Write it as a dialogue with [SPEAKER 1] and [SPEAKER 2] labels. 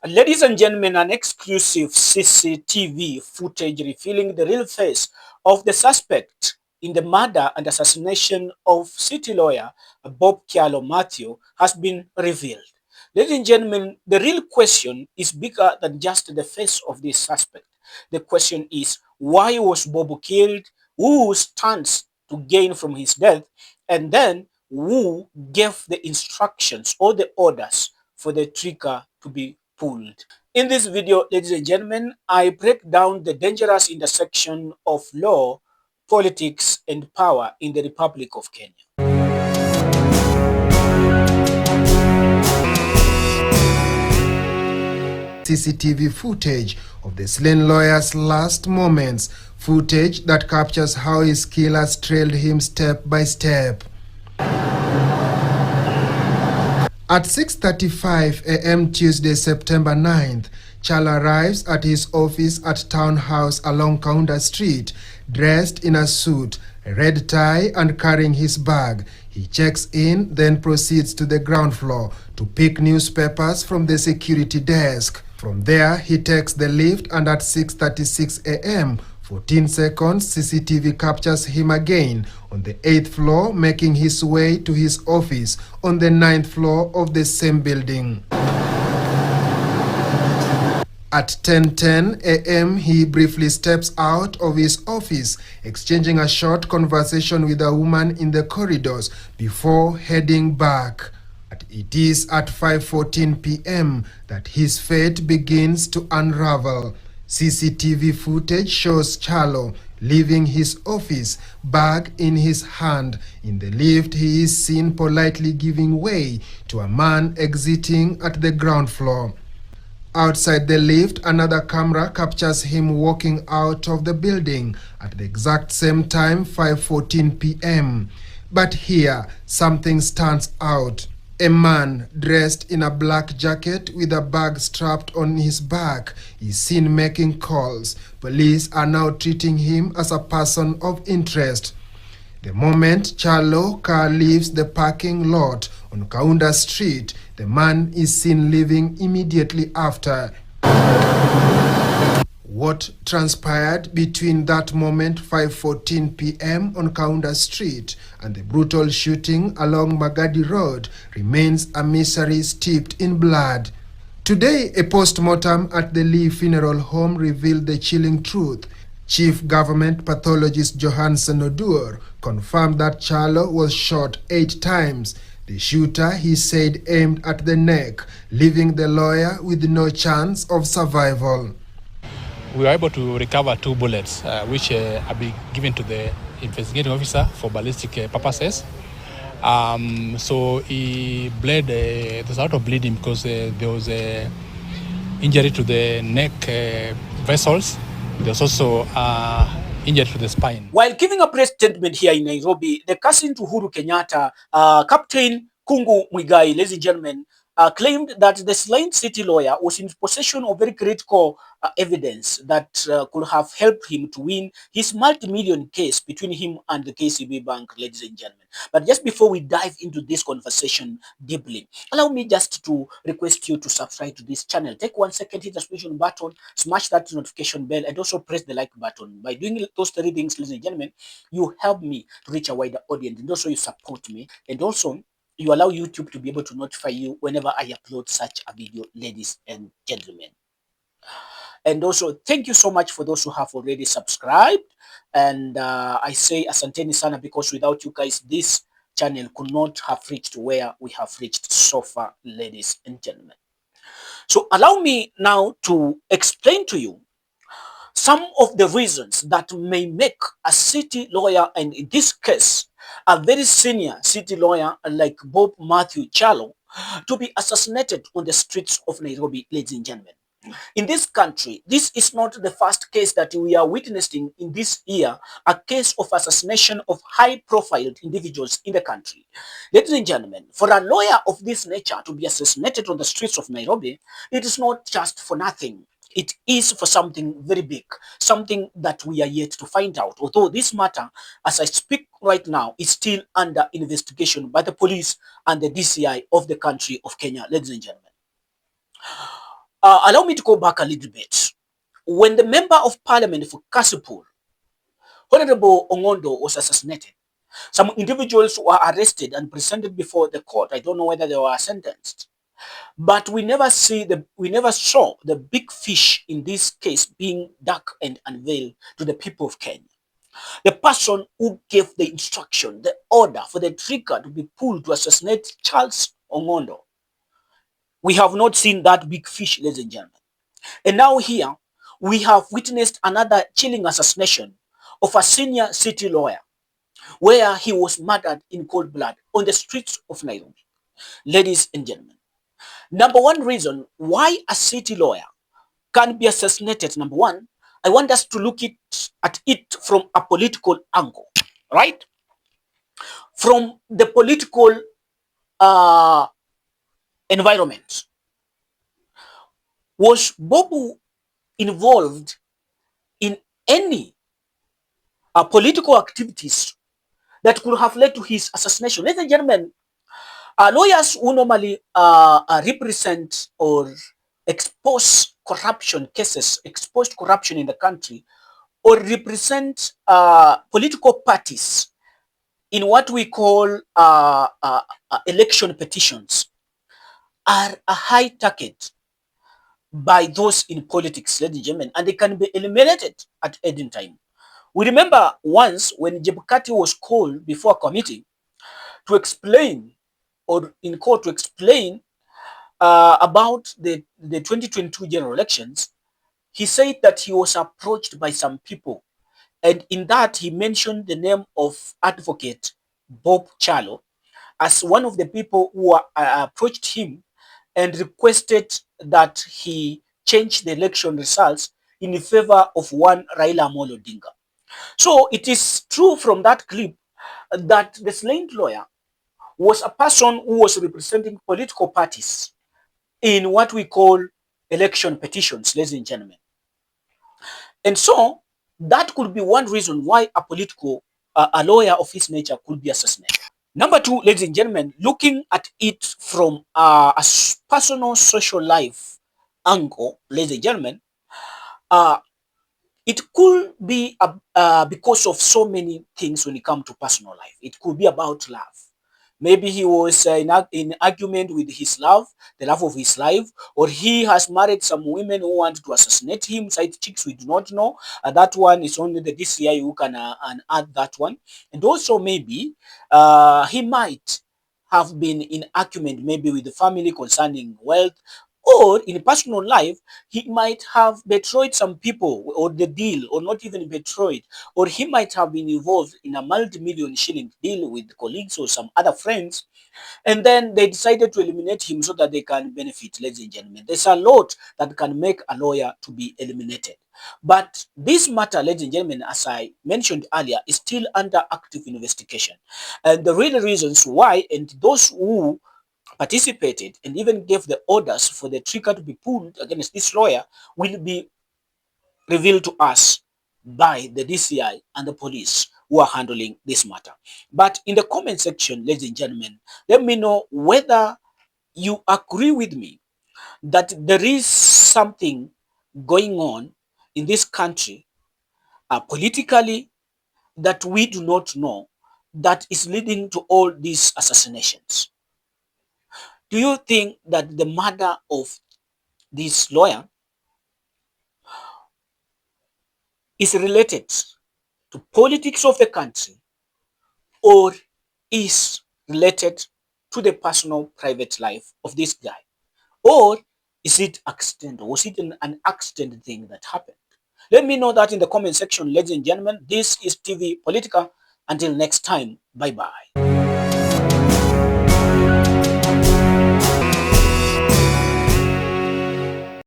[SPEAKER 1] Ladies and gentlemen, an exclusive CCTV footage revealing the real face of the suspect in the murder and assassination of city lawyer Bob Kyalo Mathew has been revealed. Ladies and gentlemen, the real question is bigger than just the face of this suspect. The question is, why was Bob killed? Who stands to gain from his death? And then, who gave the instructions or the orders for the trigger to be pulled? In this video, ladies and gentlemen, I break down the dangerous intersection of law, politics, and power in the Republic of Kenya.
[SPEAKER 2] CCTV footage of the slain lawyer's last moments, footage that captures how his killers trailed him step by step. At 6:35 a.m. Tuesday, September 9th, Kyalo arrives at his office at Town House along Kaunda Street, dressed in a suit, a red tie, and carrying his bag. He checks in, then proceeds to the ground floor to pick newspapers from the security desk. From there, he takes the lift, and at 6:36 a.m., 14 seconds, CCTV captures him again on the 8th floor, making his way to his office on the 9th floor of the same building. At 10:10 a.m., he briefly steps out of his office, exchanging a short conversation with a woman in the corridors before heading back. It is at 5:14 p.m. that his fate begins to unravel. CCTV footage shows Kyalo leaving his office, bag in his hand. In the lift, he is seen politely giving way to a man exiting at the ground floor. Outside the lift, another camera captures him walking out of the building at the exact same time, 5:14 p.m. But here, something stands out. A man dressed in a black jacket with a bag strapped on his back is seen making calls. Police are now treating him as a person of interest. The moment Kyalo's car leaves the parking lot on Kaunda Street, the man is seen leaving immediately after. What transpired between that moment, 5:14 p.m. on Kaunda Street, and the brutal shooting along Magadi Road remains a mystery steeped in blood. Today, a post-mortem at the Lee Funeral Home revealed the chilling truth. Chief Government Pathologist Johansen Oduor confirmed that Kyalo was shot 8 times. The shooter, he said, aimed at the neck, leaving the lawyer with no chance of survival.
[SPEAKER 3] We were able to recover 2 bullets, which have been given to the investigating officer for ballistic purposes. So he bled, there's a lot of bleeding because there was an injury to the neck vessels. There's also injury to the spine.
[SPEAKER 1] While giving a press statement here in Nairobi, the cousin to Uhuru Kenyatta, Captain Kungu Mwigai, ladies and gentlemen, claimed that the slain city lawyer was in possession of very critical evidence that could have helped him to win his multi-million case between him and the KCB Bank, ladies and gentlemen. But just before we dive into this conversation deeply, allow me just to request you to subscribe to this channel. Take 1 second, hit the subscription button, smash that notification bell, and also press the like button. By doing those 3 things, ladies and gentlemen, you help me to reach a wider audience, and also you support me, and also you allow YouTube to be able to notify you whenever I upload such a video, ladies and gentlemen. And also, thank you so much for those who have already subscribed. And I say asanteni sana, because without you guys, this channel could not have reached where we have reached so far, ladies and gentlemen. So allow me now to explain to you some of the reasons that may make a city lawyer, and in this case, a very senior city lawyer like Bob Mathew Kyalo, to be assassinated on the streets of Nairobi, ladies and gentlemen. In this country, this is not the first case that we are witnessing in this year, a case of assassination of high-profile individuals in the country. Ladies and gentlemen, for a lawyer of this nature to be assassinated on the streets of Nairobi, it is not just for nothing. It is for something very big, something that we are yet to find out. Although this matter, as I speak right now, is still under investigation by the police and the DCI of the country of Kenya, ladies and gentlemen. Allow me to go back a little bit. When the member of parliament for Kasipul, Honorable Ongondo, was assassinated, some individuals were arrested and presented before the court. I don't know whether they were sentenced. But we never saw the big fish in this case being dug and unveiled to the people of Kenya. The person who gave the instruction, the order for the trigger to be pulled to assassinate Charles Ongondo. We have not seen that big fish, ladies and gentlemen. And now here, we have witnessed another chilling assassination of a senior city lawyer, where he was murdered in cold blood on the streets of Nairobi. Ladies and gentlemen, number one reason why a city lawyer can be assassinated, number one, I want us to look at it from a political angle, right? From the political environment. Was Bobu involved in any political activities that could have led to his assassination? Ladies and gentlemen, lawyers who normally represent or expose corruption cases, exposed corruption in the country, or represent political parties in what we call election petitions, are a high target by those in politics, ladies and gentlemen, and they can be eliminated at any time. We remember once when Jebukati was called before a committee to explain, or in court to explain about the 2022 general elections. He said that he was approached by some people, and in that he mentioned the name of advocate Bob Chalo as one of the people who approached him and requested that he change the election results in favor of one Raila Amolo Odinga. So it is true from that clip that the slain lawyer was a person who was representing political parties in what we call election petitions, ladies and gentlemen. And so that could be one reason why a lawyer of his nature could be assassinated. Number two, ladies and gentlemen, looking at it from a personal social life angle, ladies and gentlemen, it could be because of so many things when it comes to personal life. It could be about love. Maybe he was in argument with his love, the love of his life, or he has married some women who want to assassinate him, side chicks we do not know. That one is only the DCI who can add that one. And also maybe he might have been in argument maybe with the family concerning wealth, or in personal life, he might have betrayed some people or the deal, or not even betrayed, or he might have been involved in a multi-million shilling deal with colleagues or some other friends, and then they decided to eliminate him so that they can benefit, ladies and gentlemen. There's a lot that can make a lawyer to be eliminated. But this matter, ladies and gentlemen, as I mentioned earlier, is still under active investigation. And the real reasons why, and those who participated and even gave the orders for the trigger to be pulled against this lawyer will be revealed to us by the DCI and the police who are handling this matter. But in the comment section, ladies and gentlemen, let me know whether you agree with me that there is something going on in this country politically that we do not know that is leading to all these assassinations. Do you think that the murder of this lawyer is related to politics of the country, or is related to the personal private life of this guy? Or is it accidental? Was it an accident thing that happened? Let me know that in the comment section, ladies and gentlemen. This is TV Politica. Until next time, bye-bye.